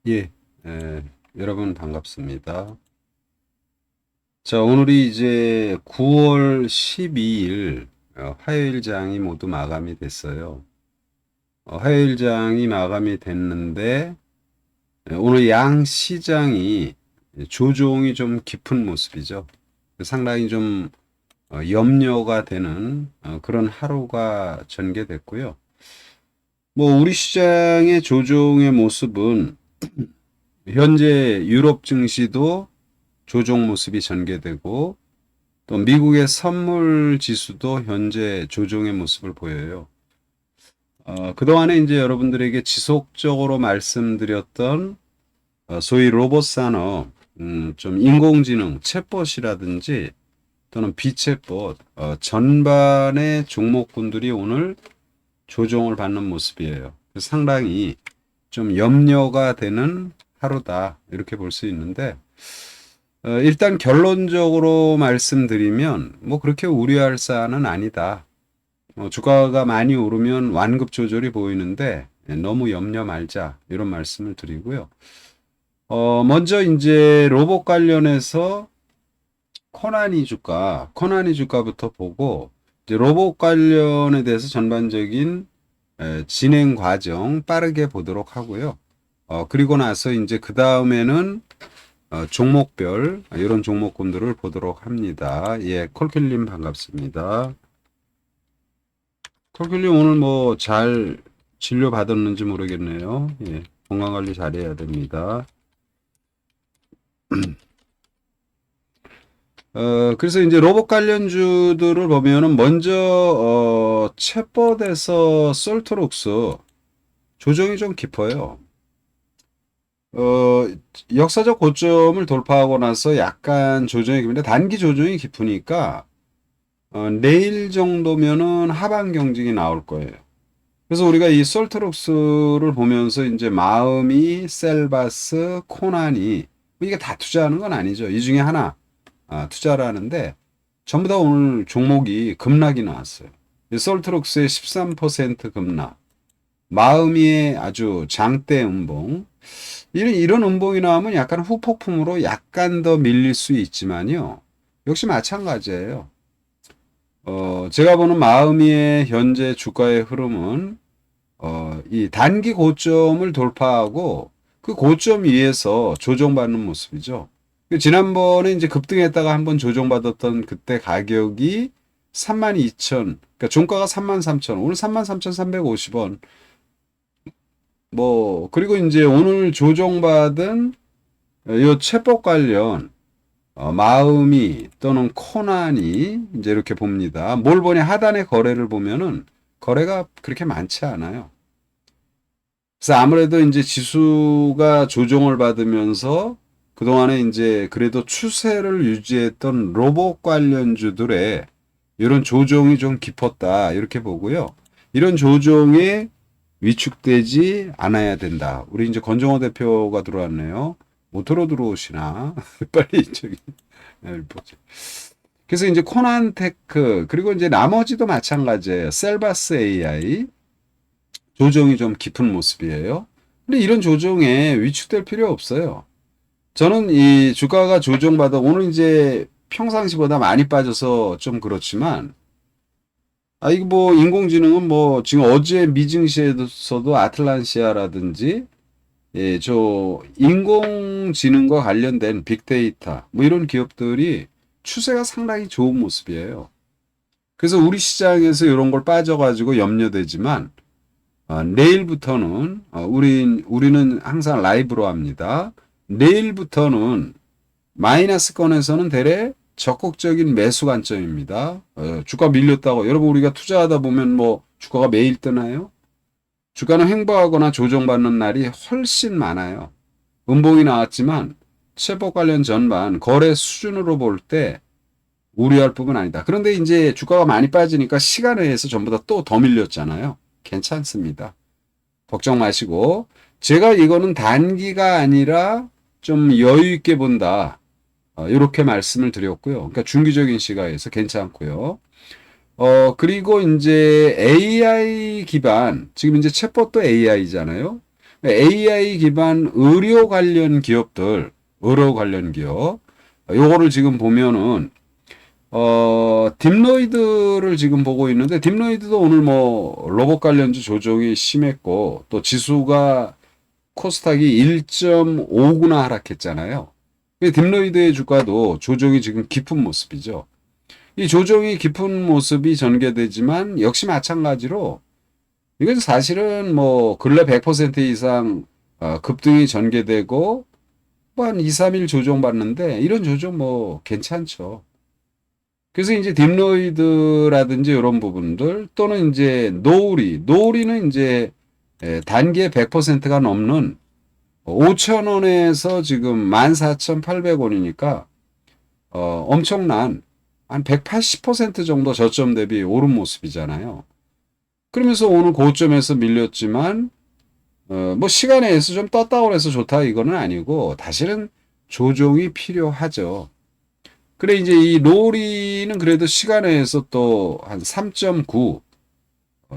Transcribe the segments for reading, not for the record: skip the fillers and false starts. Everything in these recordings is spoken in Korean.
예, 여러분 반갑습니다. 자, 오늘이 이제 9월 12일 화요일장이 모두 마감이 됐어요. 화요일장이 마감이 됐는데 오늘 양 시장이 조종이 좀 깊은 모습이죠. 상당히 좀 염려가 되는 그런 하루가 전개됐고요. 뭐 우리 시장의 조종의 모습은 현재 유럽 증시도 조종 모습이 전개되고 또 미국의 선물 지수도 현재 조종의 모습을 보여요. 그동안에 이제 여러분들에게 지속적으로 말씀드렸던 소위 로봇 산업, 좀 인공지능, 챗봇이라든지 또는 비챗봇, 전반의 종목군들이 오늘 조종을 받는 모습이에요. 상당히 좀 염려가 되는 하루다. 이렇게 볼 수 있는데, 일단 결론적으로 말씀드리면 뭐 그렇게 우려할 사안은 아니다. 주가가 많이 오르면 완급 조절이 보이는데 너무 염려 말자 이런 말씀을 드리고요. 먼저 이제 로봇 관련해서 코나니 주가부터 보고 이제 로봇 관련에 대해서 전반적인 진행 과정 빠르게 보도록 하고요. 그리고 나서 이제 그 다음에는 종목별 이런 종목군들을 보도록 합니다. 예, 콜킬님 반갑습니다. 콜킬님 오늘 뭐 잘 진료 받았는지 모르겠네요. 예, 건강 관리 잘해야 됩니다. 그래서 이제 로봇 관련주들을 보면은 먼저 챗봇에서 솔트록스 조정이 좀 깊어요. 어, 역사적 고점을 돌파하고 나서 약간 조정이 깊은데 단기 조정이 깊으니까 내일 정도면은 하방 경직이 나올 거예요. 그래서 우리가 이 솔트록스를 보면서 이제 마음이, 셀바스, 코나니 이게 다 투자하는 건 아니죠. 이 중에 하나 투자를 하는데 전부 다 오늘 종목이 급락이 나왔어요. 솔트록스의 13% 급락, 마음이 아주 장대 음봉. 이런 음봉이 나오면 약간 후폭풍으로 약간 더 밀릴 수 있지만요. 역시 마찬가지예요. 제가 보는 마음이의 현재 주가의 흐름은 이 단기 고점을 돌파하고 그 고점 위에서 조정받는 모습이죠. 지난번에 이제 급등했다가 한번 조정받았던 그때 가격이 32,000, 그러니까 종가가 33,000, 오늘 33,350원. 뭐, 그리고 이제 오늘 조정받은 요 채법 관련 마음이 또는 코난이 이제 이렇게 봅니다. 뭘 보냐 하단의 거래를 보면은 거래가 그렇게 많지 않아요. 그래서 아무래도 이제 지수가 조정을 받으면서 그동안에 이제 그래도 추세를 유지했던 로봇 관련주들의 이런 조정이 좀 깊었다. 이렇게 보고요. 이런 조정에 위축되지 않아야 된다. 우리 이제 권정호 대표가 들어왔네요. 모토로 들어오시나? 빨리 저기 보죠. 그래서 이제 코난테크 그리고 이제 나머지도 마찬가지예요. 셀바스 AI 조정이 좀 깊은 모습이에요. 근데 이런 조정에 위축될 필요 없어요. 저는 이 주가가 조정받아 오늘 이제 평상시보다 많이 빠져서 좀 그렇지만 이거 뭐 인공지능은 뭐 지금 어제 미증시에서도 아틀란시아라든지 예, 저 인공지능과 관련된 빅데이터 뭐 이런 기업들이 추세가 상당히 좋은 모습이에요. 그래서 우리 시장에서 이런 걸 빠져가지고 염려되지만 내일부터는 우리는 항상 라이브로 합니다. 내일부터는 마이너스권에서는 대래 적극적인 매수 관점입니다. 주가 밀렸다고 여러분 우리가 투자하다 보면 뭐 주가가 매일 뜨나요? 주가는 횡보하거나 조정받는 날이 훨씬 많아요. 음봉이 나왔지만 채법 관련 전반 거래 수준으로 볼 때 우려할 부분 아니다. 그런데 이제 주가가 많이 빠지니까 시간에 의해서 전부 다 또 더 밀렸잖아요. 괜찮습니다. 걱정 마시고 제가 이거는 단기가 아니라 좀 여유 있게 본다. 이렇게 말씀을 드렸고요. 그러니까 중기적인 시각에서 괜찮고요. 그리고 이제 AI 기반, 지금 이제 챗봇도 AI잖아요. AI 기반 의료 관련 기업들, 의료 관련 기업, 요거를 지금 보면은 딥노이드를 지금 보고 있는데, 딥노이드도 오늘 뭐 로봇 관련주 조정이 심했고, 또 지수가 코스닥이 1.5구나 하락했잖아요. 딥노이드의 주가도 조정이 지금 깊은 모습이죠. 이 조정이 깊은 모습이 전개되지만 역시 마찬가지로 이건 사실은 뭐 근래 100% 이상 급등이 전개되고 뭐 한 2, 3일 조정받는데 이런 조정 뭐 괜찮죠. 그래서 이제 딥노이드라든지 이런 부분들 또는 이제 노우리는 이제 단기에 100%가 넘는 5,000원에서 지금 14,800원이니까 엄청난 한 180% 정도 저점 대비 오른 모습이잖아요. 그러면서 오늘 고점에서 밀렸지만 뭐 시간에 의해서 좀 떴다 그래서 좋다 이거는 아니고 다시는 조정이 필요하죠. 그래 이제 이 로리는 그래도 시간에 의해서 또 한 3.9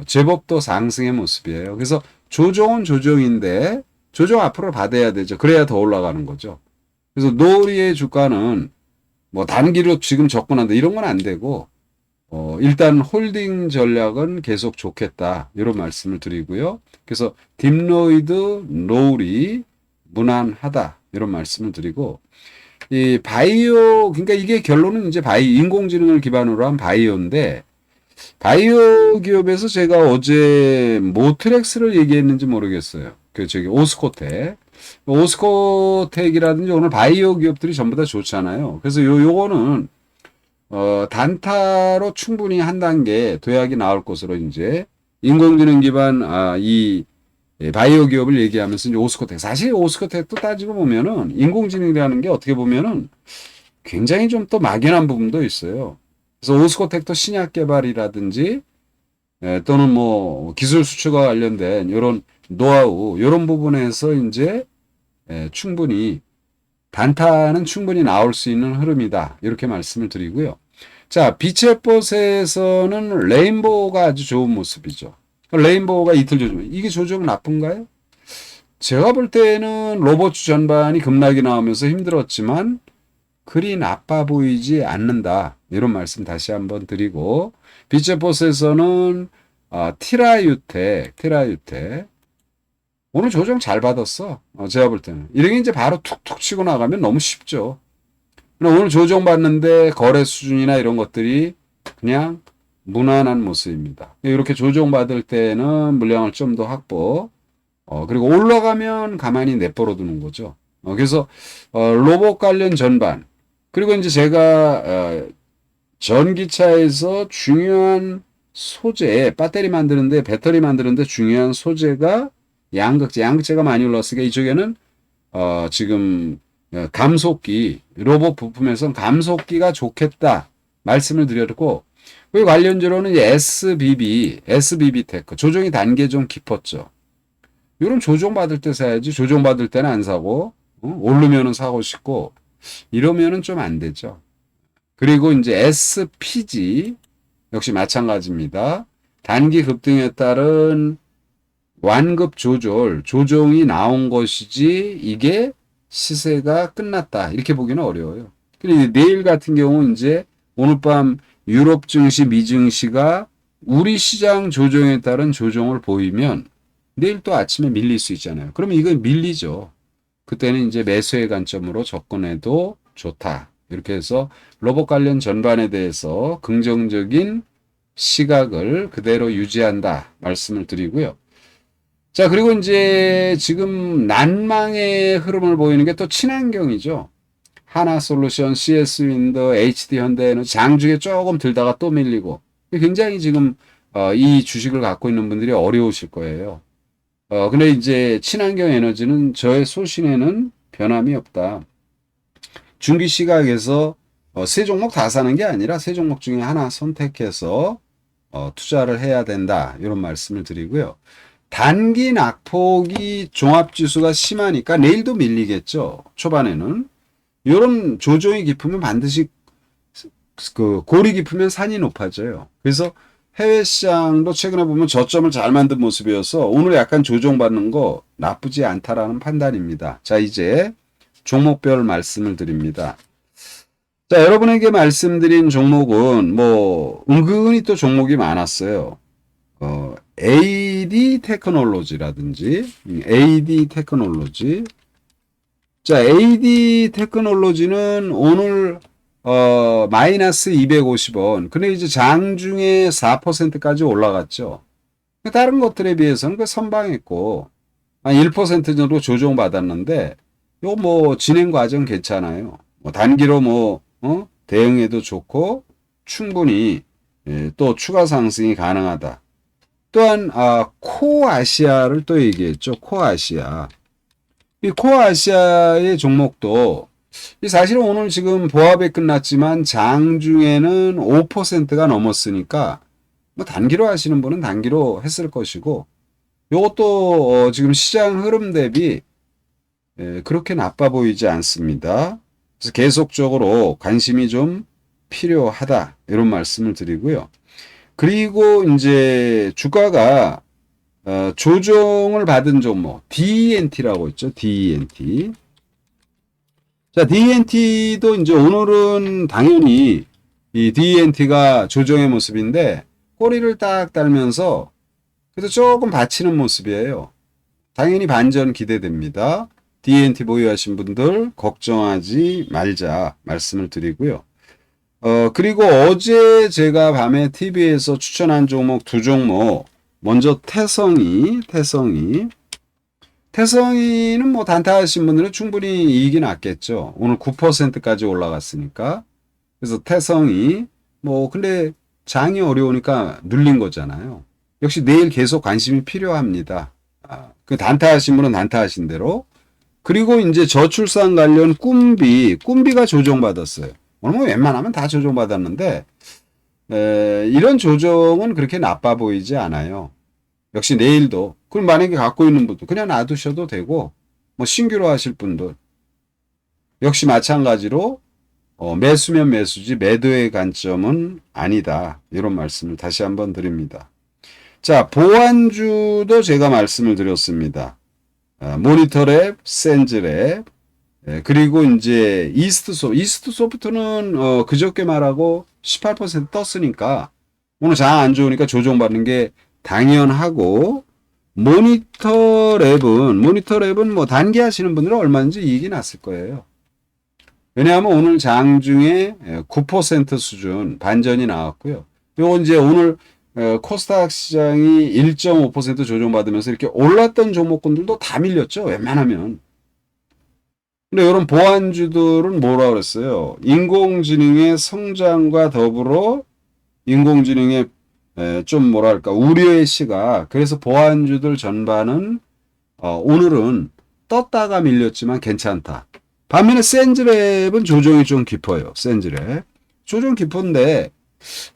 제법 또 상승의 모습이에요. 그래서 조정은 조정인데 조정 앞으로 받아야 되죠. 그래야 더 올라가는 거죠. 그래서 노리의 주가는 뭐 단기로 지금 접근한다 이런 건 안 되고 일단 홀딩 전략은 계속 좋겠다 이런 말씀을 드리고요. 그래서 딥노이드, 노리 무난하다 이런 말씀을 드리고 이 바이오 그러니까 이게 결론은 이제 인공지능을 기반으로 한 바이오인데 바이오 기업에서 제가 어제 모트렉스를 얘기했는지 모르겠어요. 그 저기 오스코텍이라든지 오늘 바이오 기업들이 전부 다 좋잖아요. 그래서 요거는 단타로 충분히 한 단계 도약이 나올 것으로 이제 인공지능 기반 이 바이오 기업을 얘기하면서 이제 오스코텍 사실 오스코텍도 따지고 보면은 인공지능이라는 게 어떻게 보면은 굉장히 좀 또 막연한 부분도 있어요. 그래서 오스코텍도 신약 개발이라든지 또는 뭐 기술 수출과 관련된 이런 노하우 이런 부분에서 이제 충분히 단타는 충분히 나올 수 있는 흐름이다 이렇게 말씀을 드리고요. 자, 빛의 꽃에서는 레인보우가 아주 좋은 모습이죠. 레인보우가 이틀 조정. 이게 조정 나쁜가요? 제가 볼 때는 로봇주 전반이 급락이 나오면서 힘들었지만 그리 나빠 보이지 않는다. 이런 말씀 다시 한번 드리고 빛의 꽃에서는 티라유텍 오늘 조정 잘 받았어. 제가 볼 때는 이렇게 이제 바로 툭툭 치고 나가면 너무 쉽죠. 오늘 조정 받는데 거래 수준이나 이런 것들이 그냥 무난한 모습입니다. 이렇게 조정 받을 때는 물량을 좀 더 확보, 그리고 올라가면 가만히 내버려 두는 거죠. 그래서 로봇 관련 전반, 그리고 이제 제가 전기차에서 중요한 소재, 배터리 만드는데 중요한 소재가 양극재가 많이 올랐으니까 이쪽에는 지금 감속기, 로봇 부품에선 감속기가 좋겠다 말씀을 드렸고, 그 관련주로는 이제 SBB 테크 조정이 단계 좀 깊었죠. 이런 조정 받을 때 사야지. 조정 받을 때는 안 사고 오르면은 사고 싶고 이러면은 좀 안 되죠. 그리고 이제 SPG 역시 마찬가지입니다. 단기 급등에 따른 완급 조정이 나온 것이지 이게 시세가 끝났다 이렇게 보기는 어려워요. 그리고 내일 같은 경우 이제 오늘 밤 유럽 증시, 미 증시가 우리 시장 조정에 따른 조정을 보이면 내일 또 아침에 밀릴 수 있잖아요. 그러면 이건 밀리죠. 그때는 이제 매수의 관점으로 접근해도 좋다. 이렇게 해서 로봇 관련 전반에 대해서 긍정적인 시각을 그대로 유지한다 말씀을 드리고요. 자, 그리고 이제 지금 난망의 흐름을 보이는 게 또 친환경이죠. 하나솔루션, CS윈드, HD현대는 장중에 조금 들다가 또 밀리고 굉장히 지금 이 주식을 갖고 있는 분들이 어려우실 거예요. 근데 이제 친환경 에너지는 저의 소신에는 변함이 없다. 중기 시각에서 세 종목 다 사는 게 아니라 세 종목 중에 하나 선택해서 투자를 해야 된다. 이런 말씀을 드리고요. 단기 낙폭이 종합지수가 심하니까 내일도 밀리겠죠. 초반에는. 이런 조정이 깊으면 반드시 그 골이 깊으면 산이 높아져요. 그래서 해외 시장도 최근에 보면 저점을 잘 만든 모습이어서 오늘 약간 조정받는 거 나쁘지 않다라는 판단입니다. 자, 이제 종목별 말씀을 드립니다. 자, 여러분에게 말씀드린 종목은 뭐 은근히 또 종목이 많았어요. AD 테크놀로지라든지 AD 테크놀로지. 자, AD 테크놀로지는 오늘 마이너스 250원. 근데 이제 장중에 4%까지 올라갔죠. 다른 것들에 비해서는 그 선방했고 한 1% 정도 조정받았는데 요 뭐 진행 과정 괜찮아요. 뭐 단기로 뭐 대응해도 좋고 충분히 또 추가 상승이 가능하다. 또한 코아시아를 또 얘기했죠. 코아시아. 이 코아시아의 종목도 사실은 오늘 지금 보합이 끝났지만 장중에는 5%가 넘었으니까 뭐 단기로 하시는 분은 단기로 했을 것이고 이것도 지금 시장 흐름 대비 그렇게 나빠 보이지 않습니다. 그래서 계속적으로 관심이 좀 필요하다 이런 말씀을 드리고요. 그리고 이제 주가가 조정을 받은 종목 DENT라고 있죠. DENT. 자, DENT도 이제 오늘은 당연히 이 DENT가 조정의 모습인데 꼬리를 딱 달면서 그래서 조금 받치는 모습이에요. 당연히 반전 기대됩니다. DENT 보유하신 분들 걱정하지 말자 말씀을 드리고요. 그리고 어제 제가 밤에 TV에서 추천한 종목 두 종목 먼저 태성이는 뭐 단타 하신 분들은 충분히 이익이 났겠죠. 오늘 9%까지 올라갔으니까. 그래서 태성이 뭐 근데 장이 어려우니까 눌린 거잖아요. 역시 내일 계속 관심이 필요합니다. 그 단타 하신 분은 단타 하신 대로. 그리고 이제 저출산 관련 꿈비가 조정받았어요. 오늘 뭐 웬만하면 다 조정받았는데 이런 조정은 그렇게 나빠 보이지 않아요. 역시 내일도 그럼 만약에 갖고 있는 분도 그냥 놔두셔도 되고 뭐 신규로 하실 분들 역시 마찬가지로 매수면 매수지 매도의 관점은 아니다. 이런 말씀을 다시 한번 드립니다. 자, 보안주도 제가 말씀을 드렸습니다. 모니터랩, 센즈랩, 그리고 이제 이스트소프트는 그저께 말하고 18% 떴으니까 오늘 장 안 좋으니까 조정받는 게 당연하고 모니터랩은 뭐 단기 하시는 분들은 얼마든지 이익이 났을 거예요. 왜냐하면 오늘 장중에 9% 수준 반전이 나왔고요. 요거 이제 오늘 코스닥 시장이 1.5% 조정받으면서 이렇게 올랐던 종목군들도 다 밀렸죠. 웬만하면. 근데 이런 보안주들은 뭐라 그랬어요? 인공지능의 성장과 더불어 인공지능의 좀 뭐랄까 우려의 시각. 그래서 보안주들 전반은 오늘은 떴다가 밀렸지만 괜찮다. 반면에 센즈랩은 조정이 좀 깊어요. 센즈랩. 조정 깊은데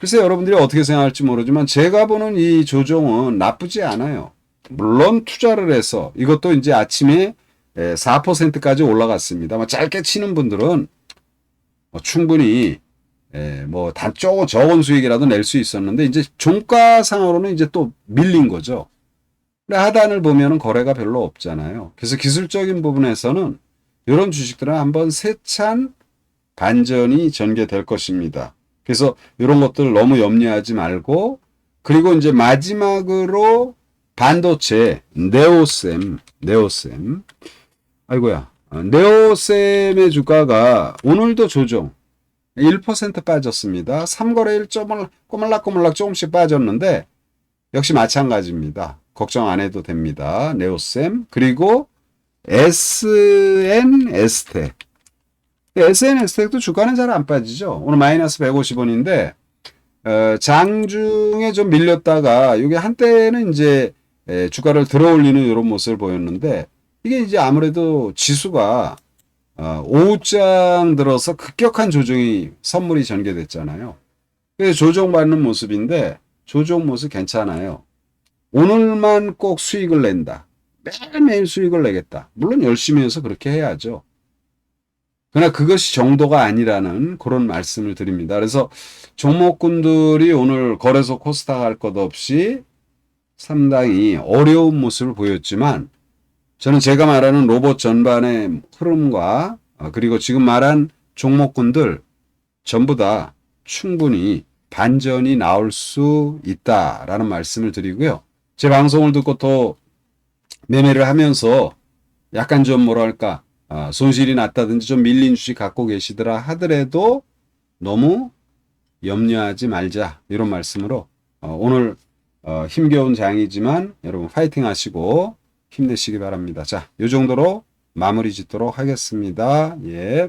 글쎄 여러분들이 어떻게 생각할지 모르지만 제가 보는 이 조정은 나쁘지 않아요. 물론 투자를 해서 이것도 이제 아침에 4%까지 올라갔습니다. 짧게 치는 분들은 충분히 뭐 단 적은 수익이라도 낼 수 있었는데 이제 종가상으로는 이제 또 밀린 거죠. 근데 하단을 보면은 거래가 별로 없잖아요. 그래서 기술적인 부분에서는 이런 주식들은 한번 세찬 반전이 전개될 것입니다. 그래서 이런 것들 너무 염려하지 말고 그리고 이제 마지막으로 반도체 네오셈 아이고야 네오셈의 주가가 오늘도 조정 1% 빠졌습니다. 3거래일 꼬물락꼬물락 조금씩 빠졌는데 역시 마찬가지입니다. 걱정 안 해도 됩니다. 네오셈 그리고 SNS텍 SNS텍도 주가는 잘 안 빠지죠. 오늘 마이너스 150원인데 장중에 좀 밀렸다가 이게 한때는 이제 주가를 들어올리는 이런 모습을 보였는데 이게 이제 아무래도 지수가 오후장 들어서 급격한 선물이 전개됐잖아요. 그래서 조정받는 모습인데 조정 모습 괜찮아요. 오늘만 꼭 수익을 낸다. 매일매일 수익을 내겠다. 물론 열심히 해서 그렇게 해야죠. 그러나 그것이 정도가 아니라는 그런 말씀을 드립니다. 그래서 종목군들이 오늘 거래소 코스닥 할 것 없이 상당히 어려운 모습을 보였지만 저는 제가 말하는 로봇 전반의 흐름과 그리고 지금 말한 종목군들 전부 다 충분히 반전이 나올 수 있다라는 말씀을 드리고요. 제 방송을 듣고 또 매매를 하면서 약간 좀 뭐랄까 손실이 났다든지 좀 밀린 주식 갖고 계시더라 하더라도 너무 염려하지 말자 이런 말씀으로 오늘 힘겨운 장이지만 여러분 파이팅 하시고 힘내시기 바랍니다. 자, 이 정도로 마무리 짓도록 하겠습니다. 예.